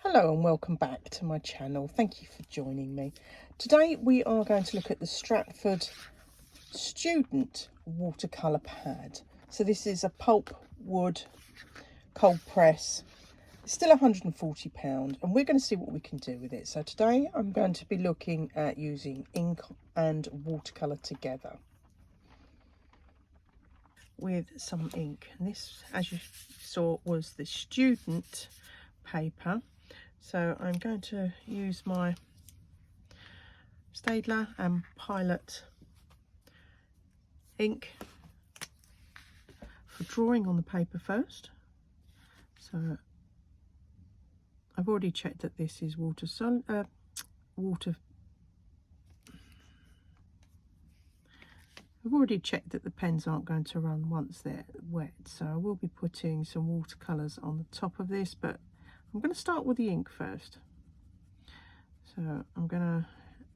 Hello and welcome back to my channel. Thank you for joining me. Today we are going to look at the Stratford Student watercolour pad. So this is a pulp wood cold press. It's still £140 and we're going to see what we can do with it. So today I'm going to be looking at using ink and watercolour together with some ink. And this, as you saw, was the student paper. So I'm going to use my Staedtler and Pilot ink for drawing on the paper first. So I've already checked that this is I've already checked that the pens aren't going to run once they're wet, so I will be putting some watercolours on the top of this, but I'm going to start with the ink first. So I'm going to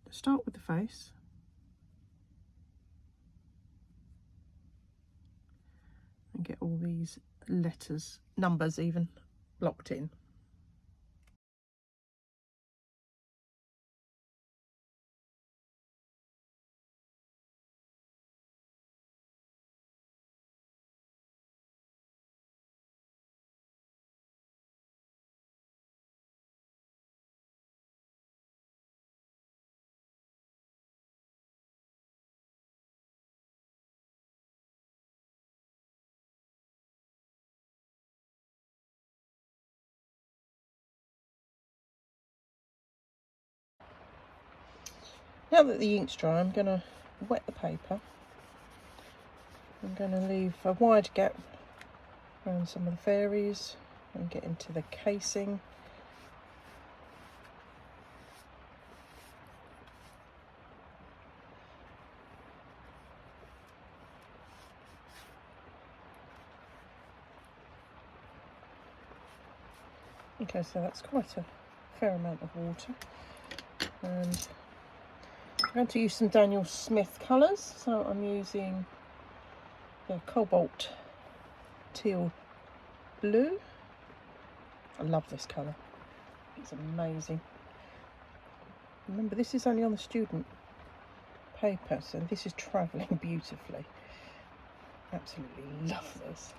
start with the face. And get all these letters, numbers even, blocked in. Now that the ink's dry, I'm going to wet the paper. I'm going to leave a wide gap around some of the fairies and get into the casing. Okay, so that's quite a fair amount of water. And I'm going to use some Daniel Smith colours. So I'm using the cobalt teal blue. I love this colour. It's amazing. Remember, this is only on the student paper, so this is travelling beautifully. Absolutely love this.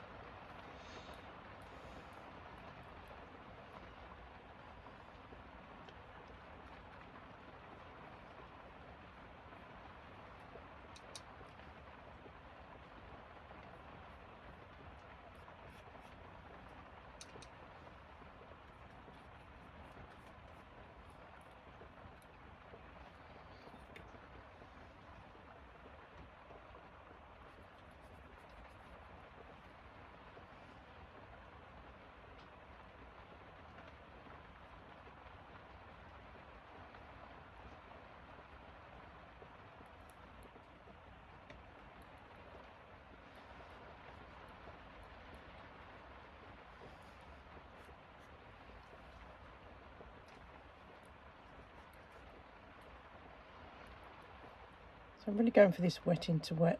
So I'm really going for this wet into wet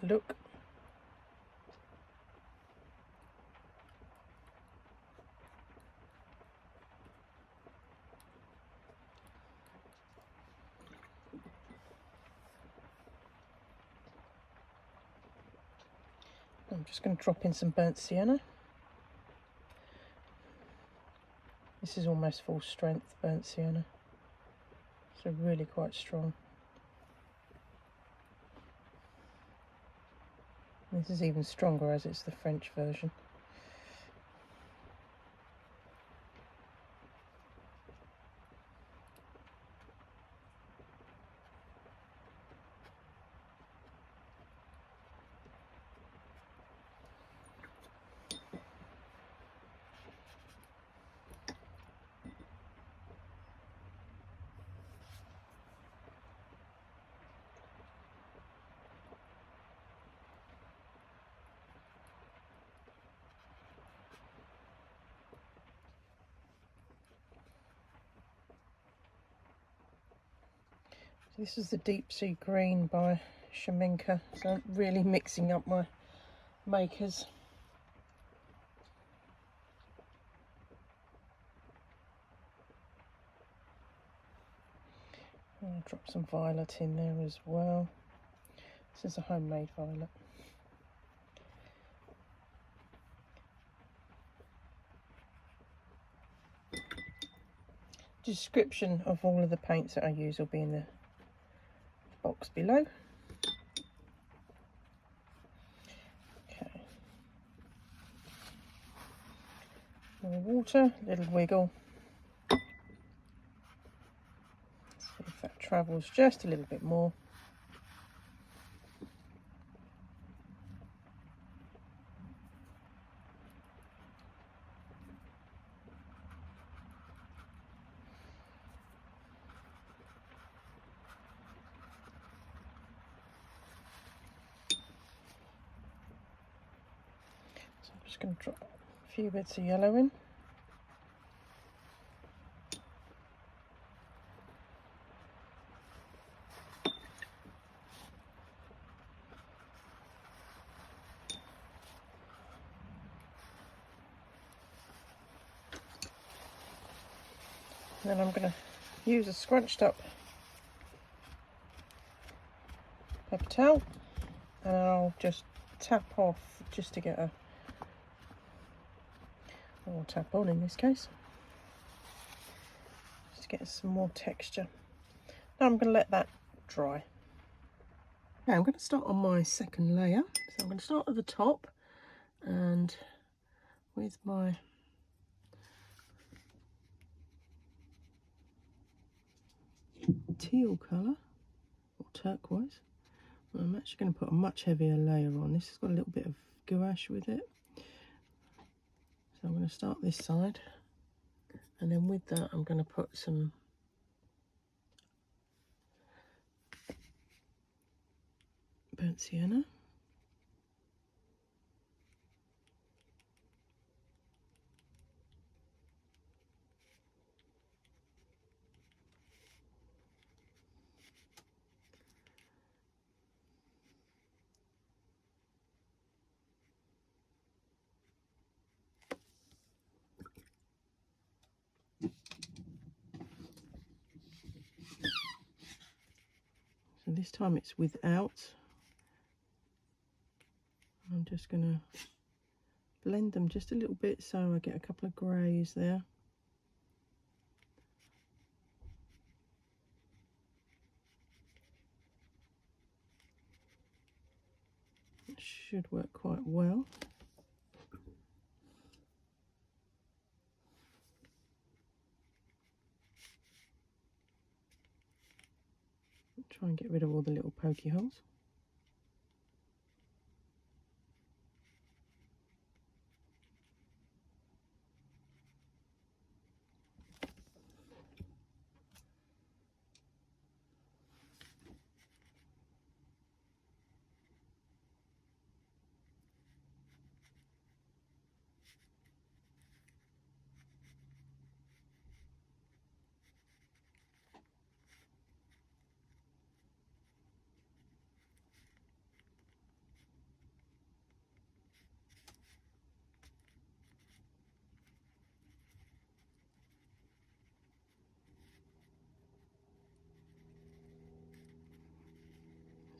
look. I'm just going to drop in some burnt sienna. This is almost full strength burnt sienna, so really quite strong. This is even stronger as it's the French version. So this is the Deep Sea Green by Schmincke, so I'm really mixing up my makers. I'll drop some violet in there as well. This is a homemade violet. Description of all of the paints that I use will be in the box below. Okay. More water, little wiggle. See if that travels just a little bit more. Just going to drop a few bits of yellow in. And then I'm going to use a scrunched up paper towel, and I'll just tap off just to get a, or tap on in this case, just to get some more texture. Now I'm going to let that dry. Now I'm going to start on my second layer. So I'm going to start at the top, and with my teal colour, or turquoise, I'm actually going to put a much heavier layer on. This has got a little bit of gouache with it. So I'm going to start this side, and then with that I'm going to put some burnt sienna. So this time it's without. I'm just going to blend them just a little bit so I get a couple of greys there. It should work quite well. Try and get rid of all the little pokey holes.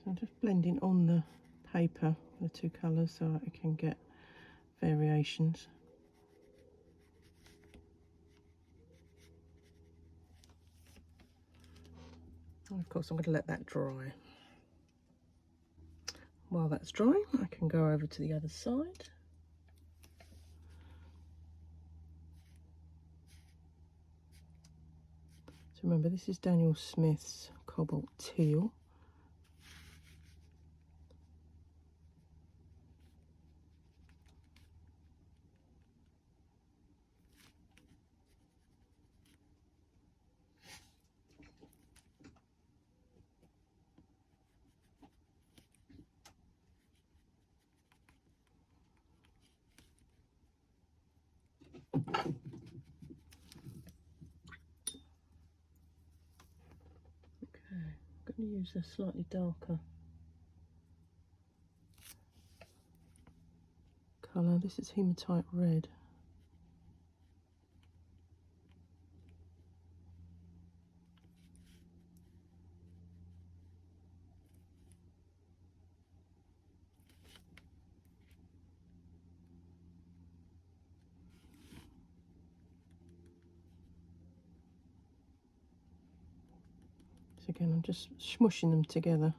So I'm just blending on the paper the two colours so I can get variations. And of course I'm going to let that dry. While that's drying, I can go over to the other side. So remember, this is Daniel Smith's Cobalt Teal. I'm going to use a slightly darker colour. This is hematite red. So again, I'm just smushing them together.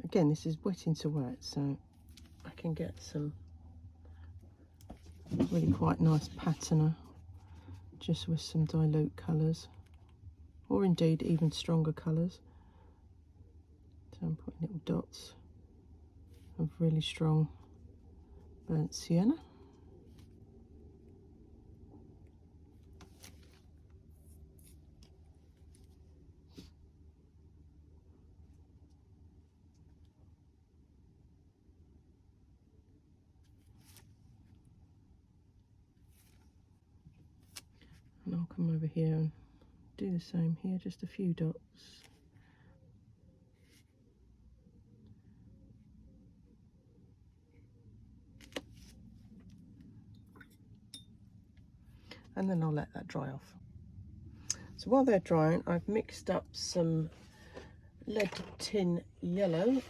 Again, this is wet into wet, so I can get some really quite nice patina just with some dilute colours, or indeed even stronger colours. So I'm putting little dots of really strong burnt sienna. And I'll come over here and do the same here, just a few dots. And then I'll let that dry off. So while they're drying, I've mixed up some lead tin yellow,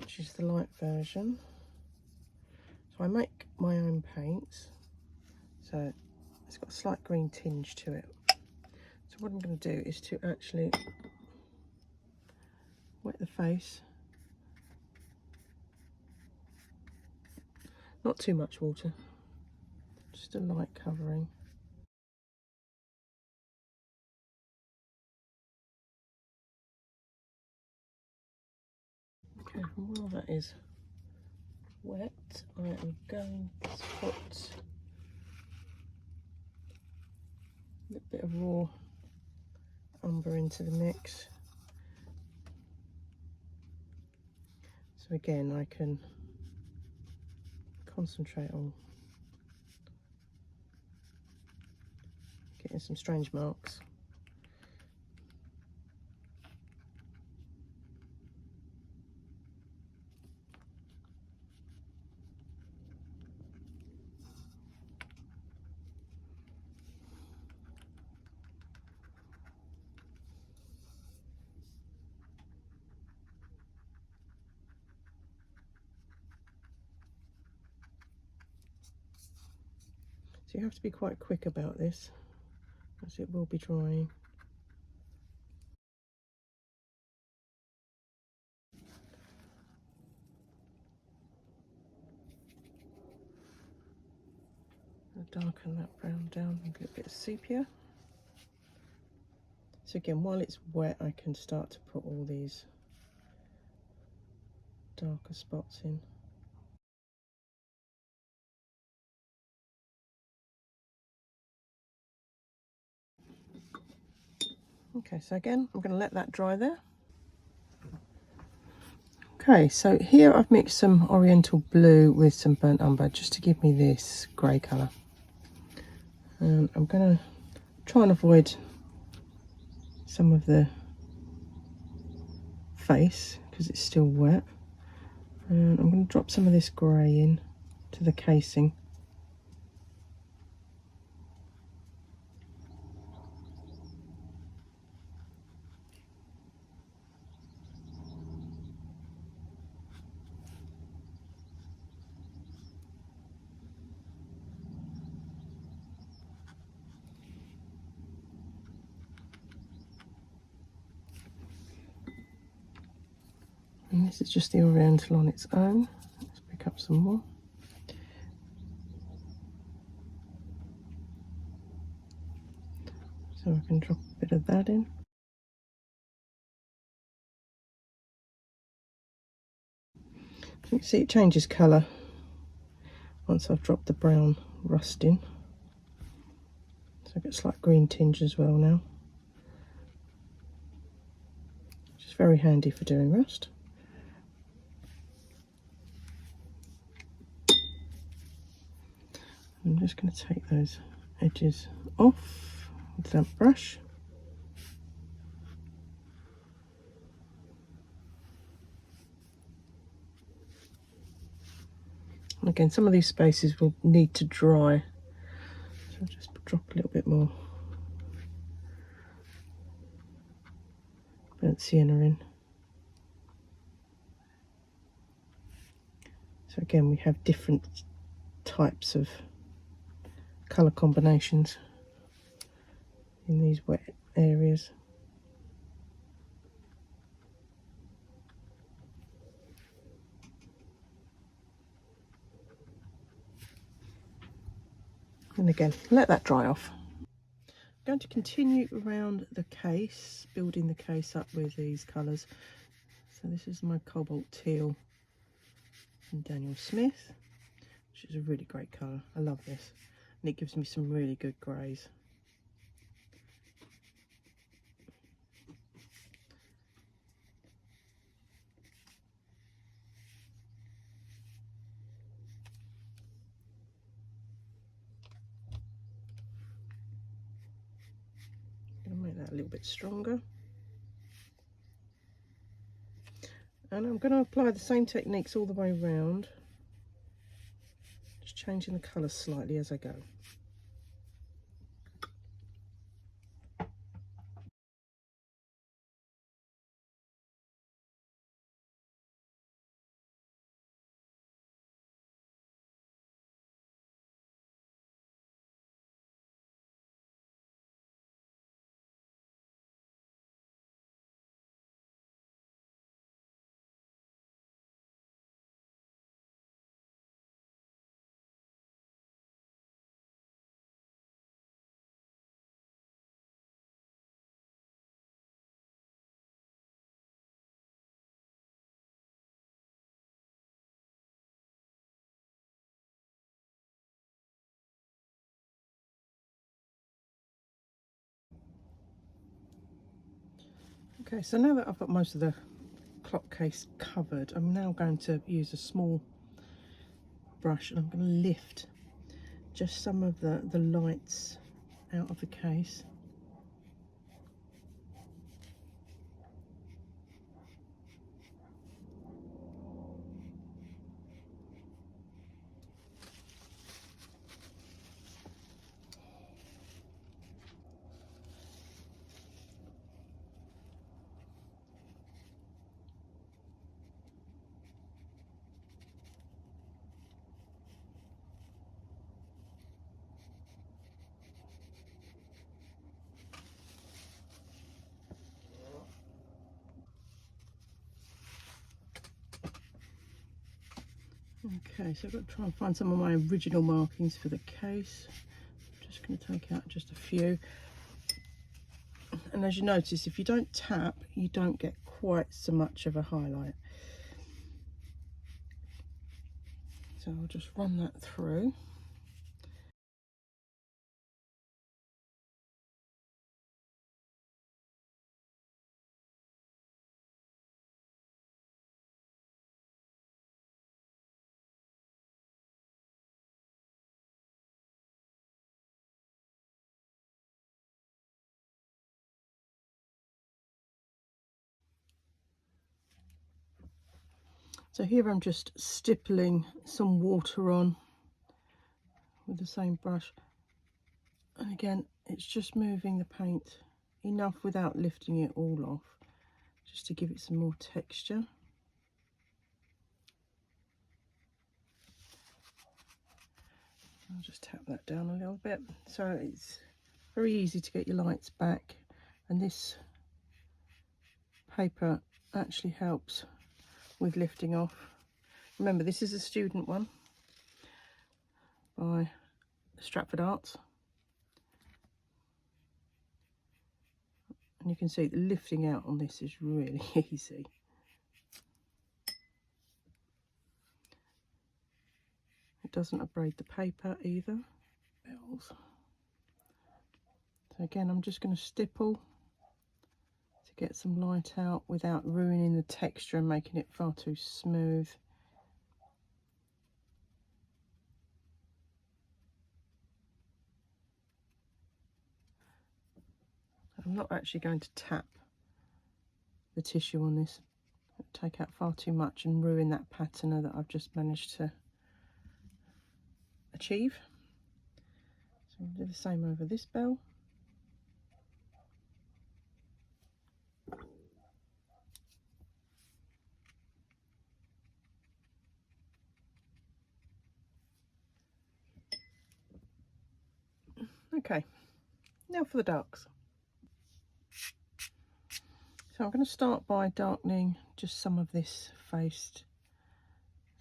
which is the light version. So I make my own paints, so it's got a slight green tinge to it. So what I'm going to do is to actually wet the face. Not too much water, just a light covering. Okay, and while that is wet, I am going to put a little bit of raw umber into the mix. So again, I can concentrate on getting some strange marks. So you have to be quite quick about this, as it will be drying. I'll darken that brown down and get a bit of sepia. So again, while it's wet, I can start to put all these darker spots in. Okay, so again, I'm going to let that dry there. Okay, so here I've mixed some oriental blue with some burnt umber just to give me this grey colour. And I'm going to try and avoid some of the face because it's still wet. And I'm going to drop some of this grey in to the casing. And this is just the oriental on its own. Let's pick up some more. So I can drop a bit of that in. You can see it changes colour once I've dropped the brown rust in. So So I get a slight green tinge as well now, which is very handy for doing rust. I'm just going to take those edges off with that brush. And again, some of these spaces will need to dry, so I'll just drop a little bit more burnt sienna in. So again, we have different types of colour combinations in these wet areas. And again, let that dry off. I'm going to continue around the case, building the case up with these colours. So this is my cobalt teal from Daniel Smith, which is a really great colour. I love this, and it gives me some really good greys. I'm going to make that a little bit stronger. And I'm going to apply the same techniques all the way around, just changing the colours slightly as I go. Okay, so now that I've got most of the clock case covered, I'm now going to use a small brush and I'm going to lift just some of the lights out of the case. Okay, so I've got to try and find some of my original markings for the case. I'm just going to take out just a few. And as you notice, if you don't tap, you don't get quite so much of a highlight. So I'll just run that through. So here I'm just stippling some water on with the same brush. And again, it's just moving the paint enough without lifting it all off, just to give it some more texture. I'll just tap that down a little bit. So it's very easy to get your lights back, and this paper actually helps with lifting off. Remember, this is a student one by Stratford Arts, and you can see the lifting out on this is really easy. It doesn't abrade the paper either. Bells. So again, I'm just going to stipple to get some light out without ruining the texture and making it far too smooth. I'm not actually going to tap the tissue on this. It'll take out far too much and ruin that patina that I've just managed to achieve. So I'll do the same over this bell. Okay, now for the darks. So I'm going to start by darkening just some of this face.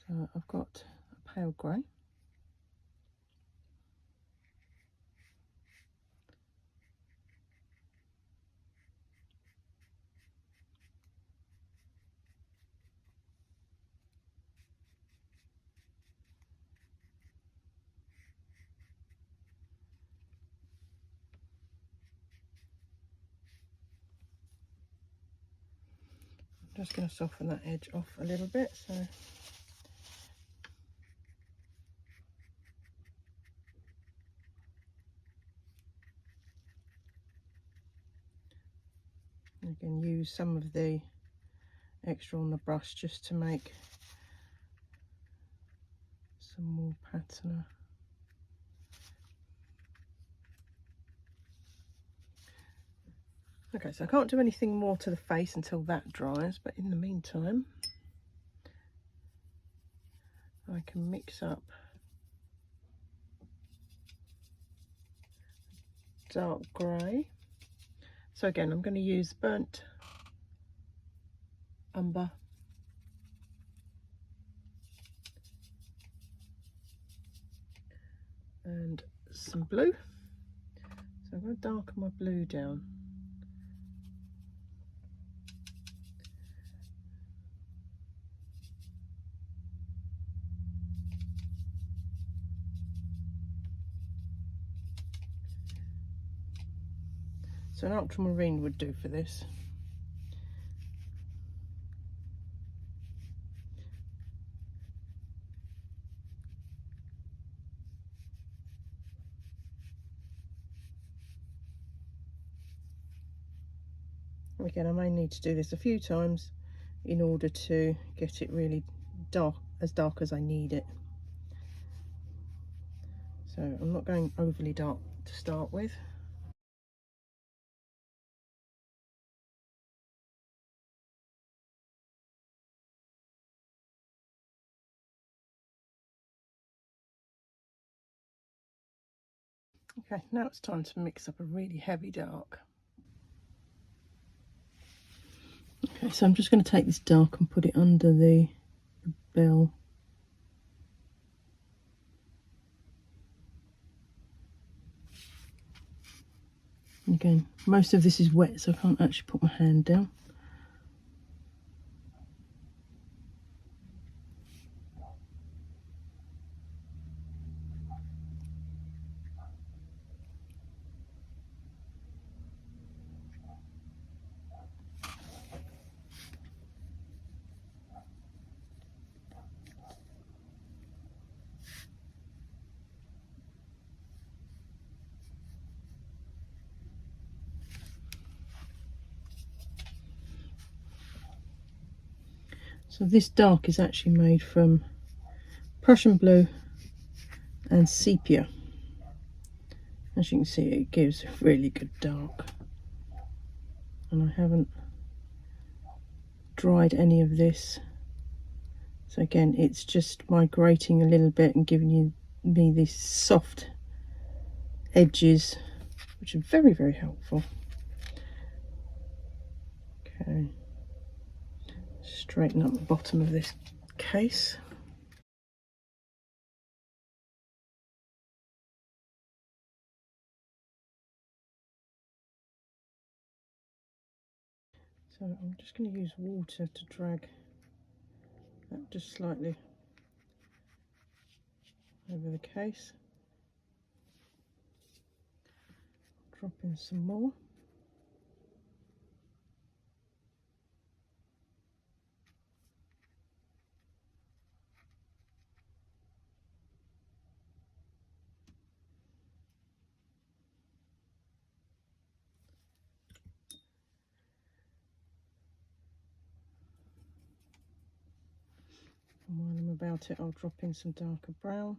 So I've got a pale grey. I'm just going to soften that edge off a little bit. So you can use some of the extra on the brush just to make some more patina. Okay, so I can't do anything more to the face until that dries, but in the meantime I can mix up dark grey. So again, I'm going to use burnt umber and some blue. So I'm going to darken my blue down. So an ultramarine would do for this. Again, I may need to do this a few times in order to get it really dark as I need it. So I'm not going overly dark to start with. Okay, now it's time to mix up a really heavy dark. Okay, so I'm just going to take this dark and put it under the bell. Again, most of this is wet, so I can't actually put my hand down. So this dark is actually made from Prussian blue and sepia. As you can see, it gives a really good dark. And I haven't dried any of this. So again, it's just migrating a little bit and giving me these soft edges, which are very, very helpful. Okay. Straighten up the bottom of this case. So I'm just going to use water to drag that just slightly over the case. drop in some more. And while I'm about it, I'll drop in some darker brown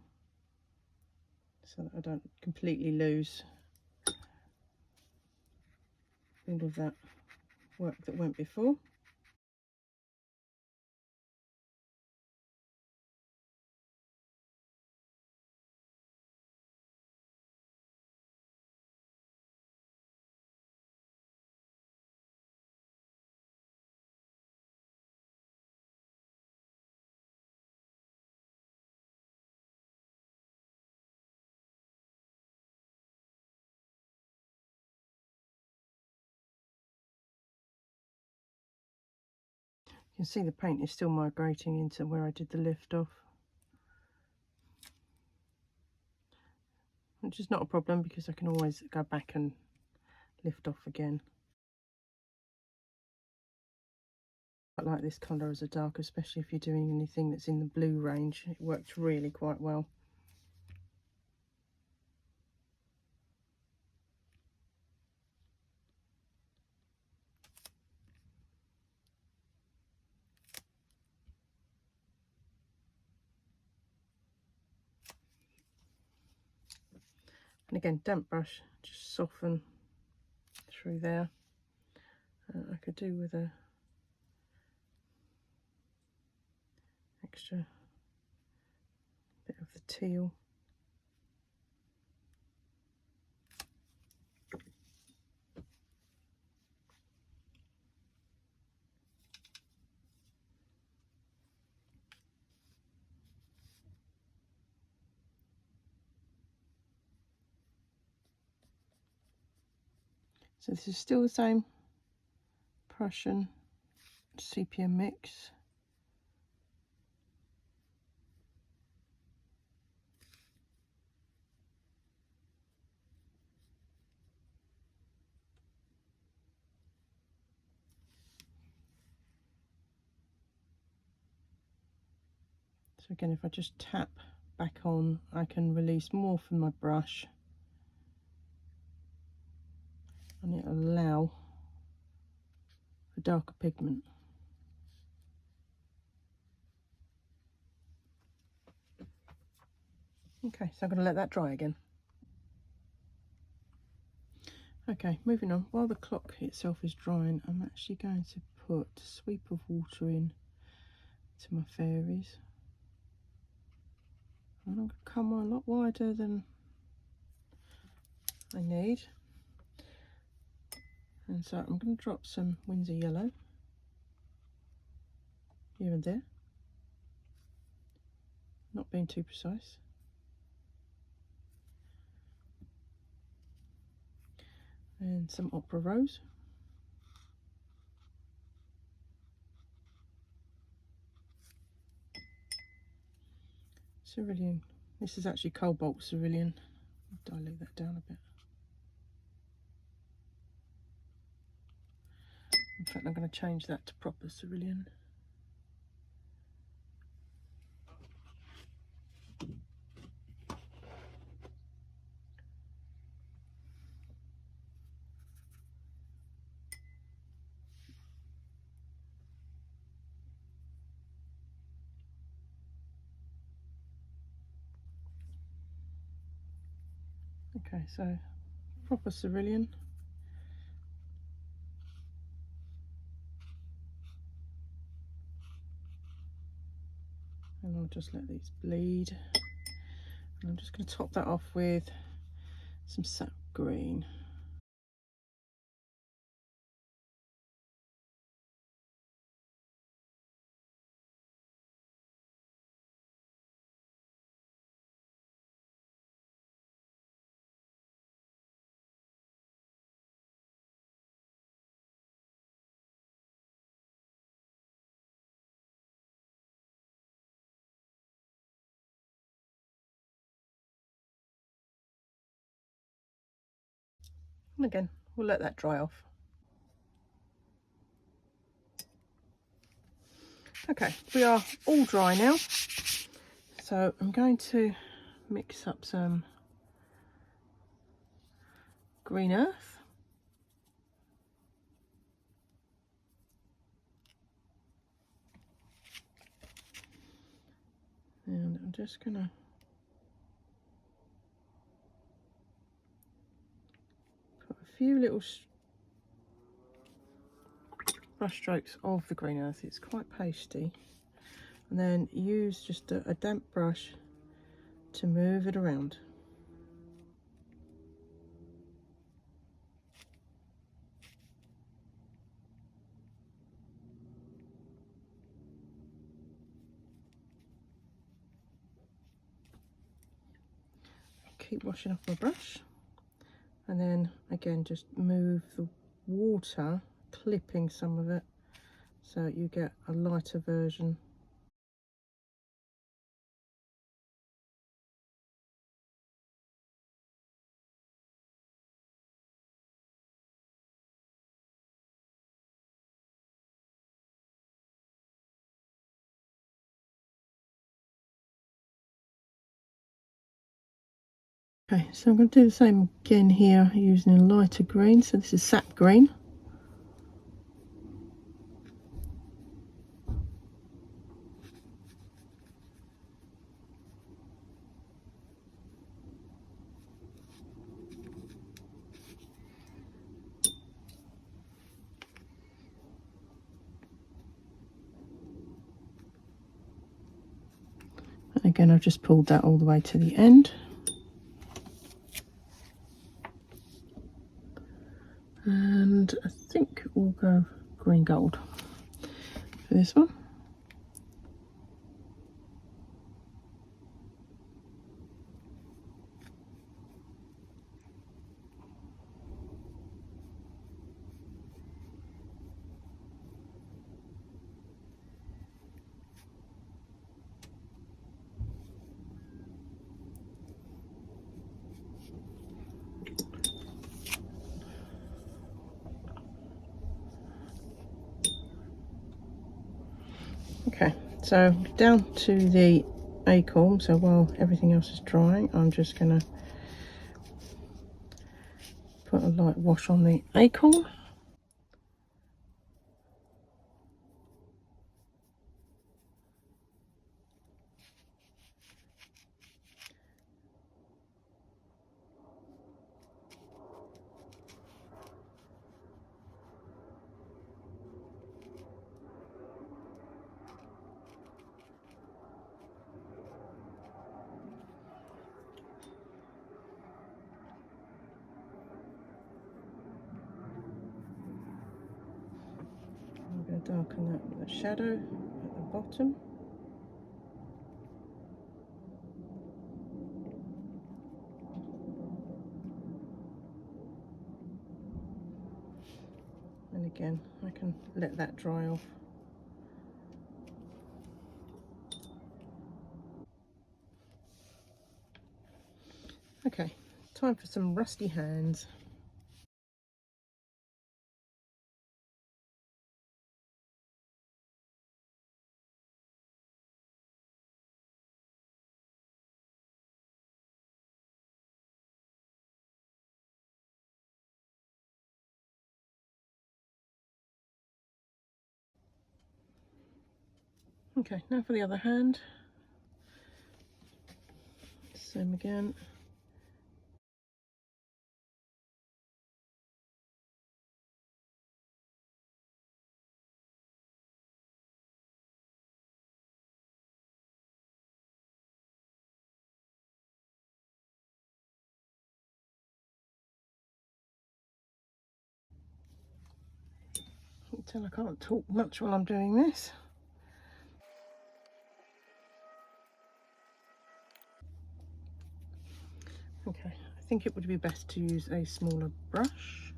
so that I don't completely lose all of that work that went before. You can see the paint is still migrating into where I did the lift off, which is not a problem because I can always go back and lift off again. I like this colour as a dark, especially if you're doing anything that's in the blue range. It works really quite well. And again, damp brush, just soften through there. I could do with a extra bit of the teal. So this is still the same Prussian sepia mix. So again, if I just tap back on, I can release more from my brush and it'll allow a darker pigment. Okay, so I'm going to let that dry again. Okay, moving on. While the clock itself is drying, I'm actually going to put a sweep of water in to my fairies. And I'm going to come on a lot wider than I need. And so I'm going to drop some Winsor yellow here and there, not being too precise. And some opera rose. Cerulean. This is actually cobalt cerulean. I'll dilute that down a bit. In fact, I'm going to change that to proper cerulean. Okay, so proper cerulean. And I'll just let these bleed. And I'm just going to top that off with some sap green. And again, we'll let that dry off. Okay, we are all dry now. So I'm going to mix up some green earth. And I'm just gonna put a few little brush strokes of the green earth. It's quite pasty. And then use just a damp brush to move it around. Keep washing off my brush, and then again just move the water, clipping some of it so you get a lighter version. Okay, so I'm going to do the same again here using a lighter green. So this is sap green. And again, I've just pulled that all the way to the end. And I think we'll go green gold for this one. Okay, so down to the acorn. So while everything else is drying, I'm just going to put a light wash on the acorn. I'm going to darken that with a shadow at the bottom. And again, I can let that dry off. Okay, time for some rusty hands. Okay, now for the other hand. Same again. You can tell I can't talk much while I'm doing this. Okay, I think it would be best to use a smaller brush.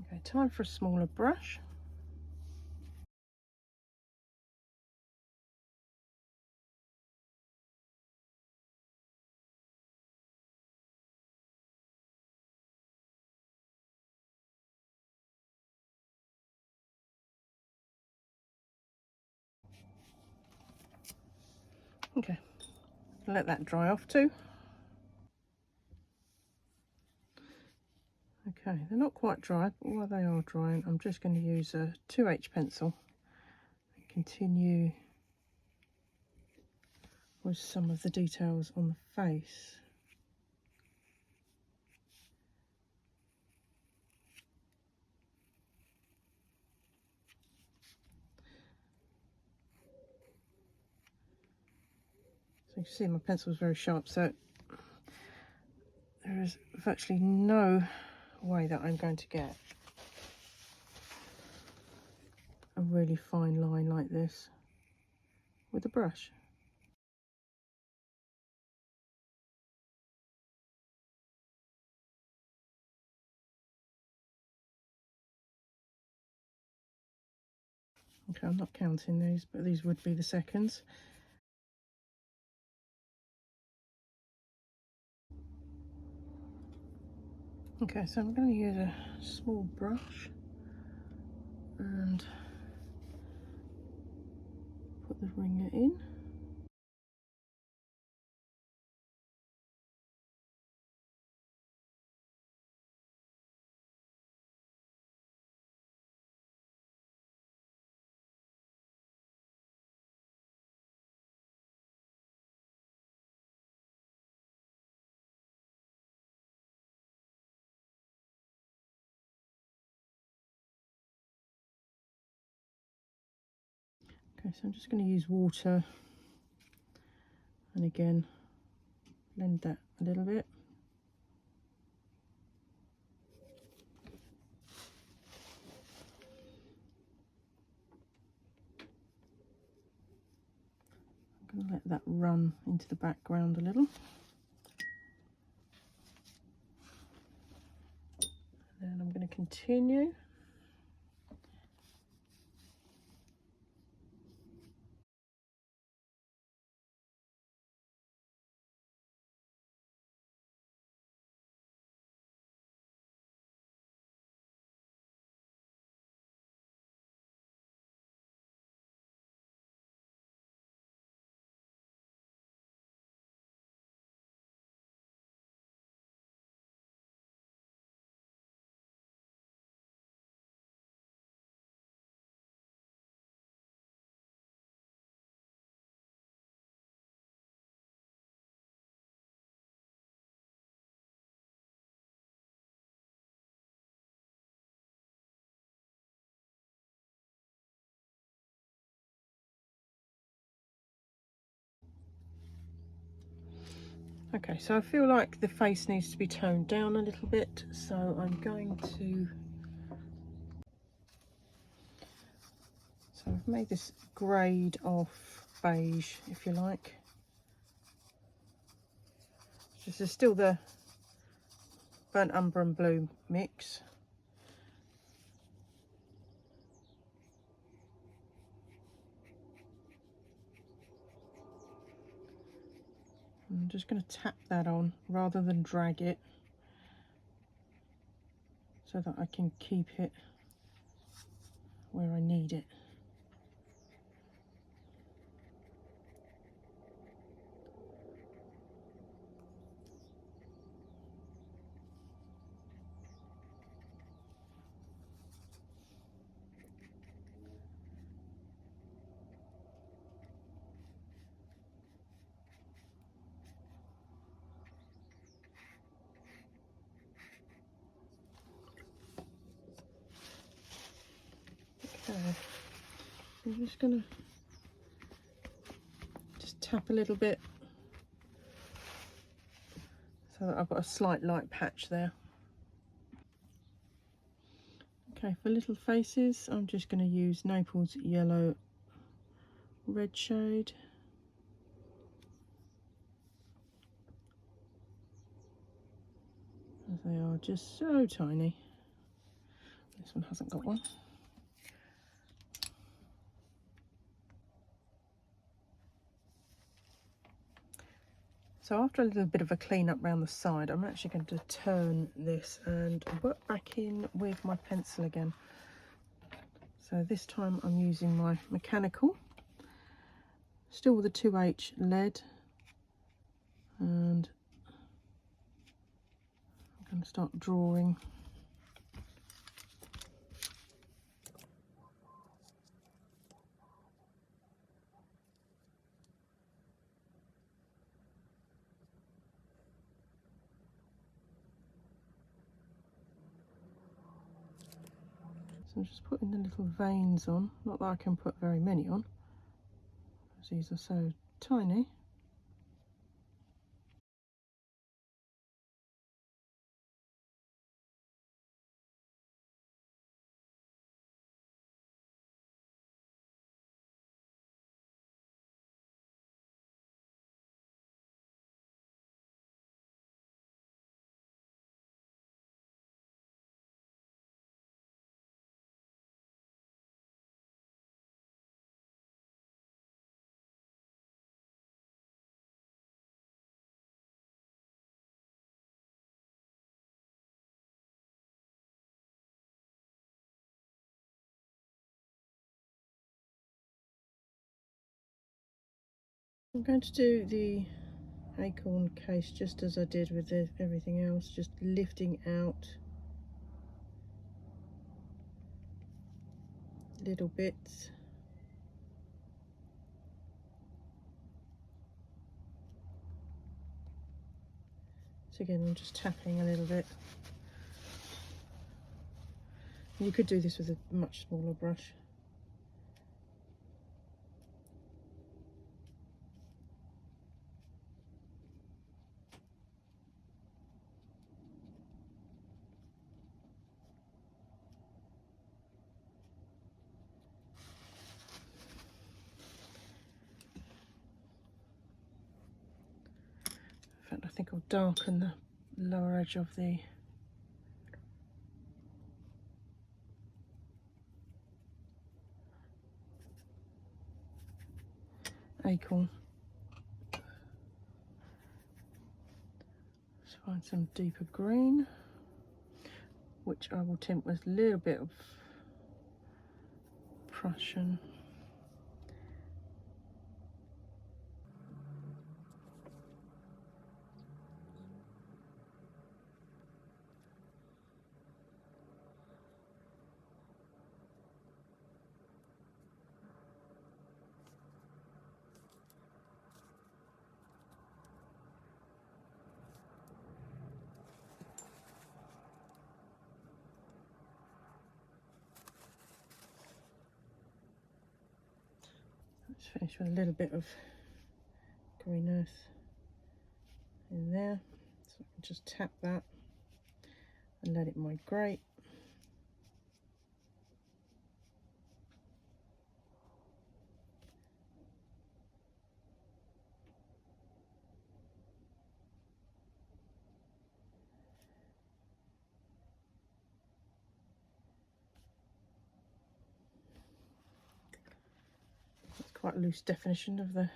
Okay, time for a smaller brush. Okay, let that dry off too. Okay, they're not quite dry, but while they are drying, I'm just going to use a 2H pencil and continue with some of the details on the face. So you can see my pencil is very sharp, so there is virtually no way that I'm going to get a really fine line like this with a brush. Okay, I'm not counting these, but these would be the seconds. Okay, so I'm going to use a small brush and put the ringer in. Okay, so I'm just going to use water and again blend that a little bit. I'm going to let that run into the background a little. And then I'm going to continue. Okay, so I feel like the face needs to be toned down a little bit, so I'm going to... So I've made this grade of beige, if you like. This is still the burnt umber and blue mix. I'm just going to tap that on rather than drag it so that I can keep it where I need it. Okay, I'm just going to tap a little bit so that I've got a slight light patch there. Okay, for little faces, I'm just going to use Naples yellow red shade. As they are just so tiny. This one hasn't got one. So after a little bit of a clean up around the side, I'm actually going to turn this and work back in with my pencil again. So this time I'm using my mechanical Still with a 2H lead, and I'm going to start drawing. So I'm just putting the little veins on, not that I can put very many on, because these are so tiny. I'm going to do the acorn case just as I did with everything else, just lifting out little bits. So again, I'm just tapping a little bit. You could do this with a much smaller brush. In fact, I think I'll darken the lower edge of the acorn. Let's find some deeper green, which I will tint with a little bit of Prussian. Let's finish with a little bit of green earth in there, so I can just tap that and let it migrate. That's quite a loose definition of the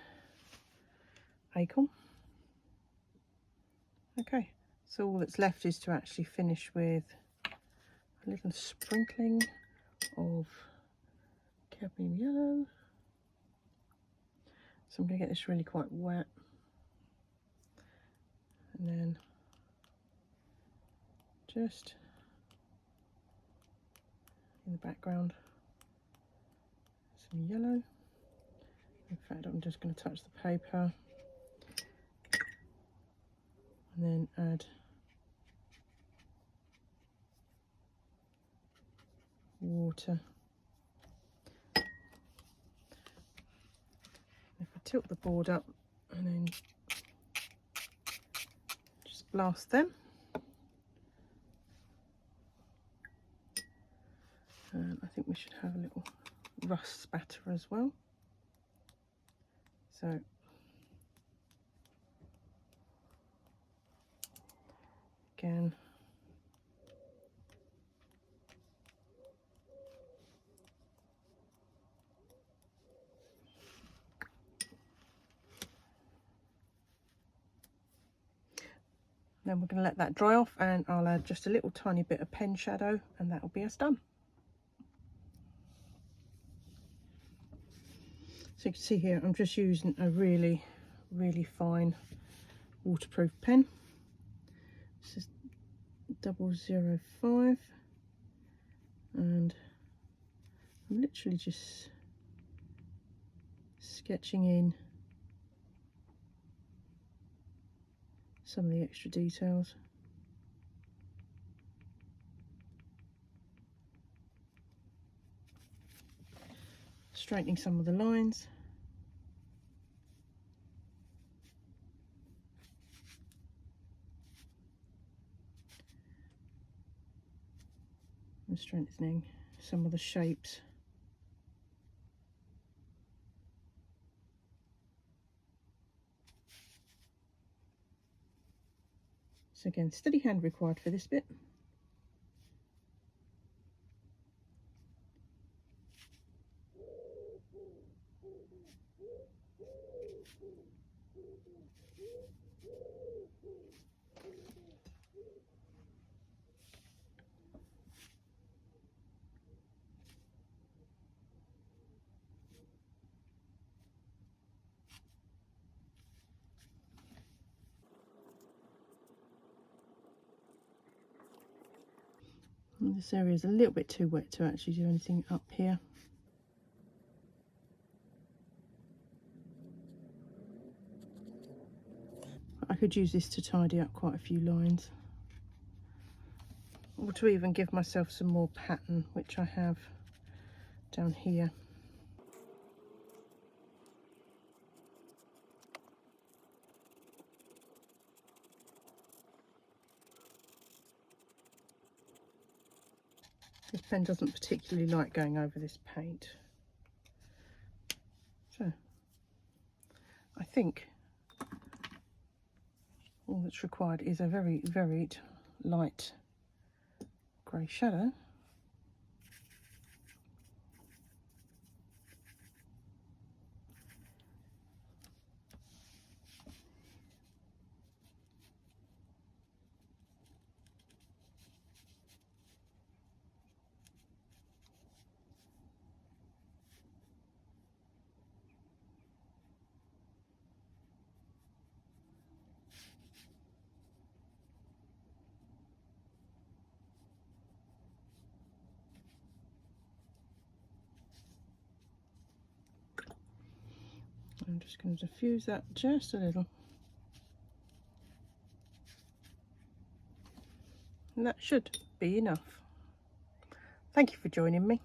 acorn. Okay, so all that's left is to actually finish with a little sprinkling of cadmium yellow. So I'm going to get this really quite wet, and then just in the background some yellow. In fact, I'm just going to touch the paper and then add water. If I tilt the board up and then just blast them, and I think we should have a little rust spatter as well. So again, then we're going to let that dry off, and I'll add just a little tiny bit of pen shadow, and that'll be us done. So you can see here, I'm just using a really, really fine waterproof pen. This is 005, and I'm literally just sketching in some of the extra details. Straightening some of the lines. And strengthening some of the shapes. So again, steady hand required for this bit. And this area is a little bit too wet to actually do anything up here. I could use this to tidy up quite a few lines, or to even give myself some more pattern, which I have down here. This pen doesn't particularly like going over this paint. So I think all that's required is a very, very light grey shadow. I'm just going to diffuse that just a little. And that should be enough. Thank you for joining me.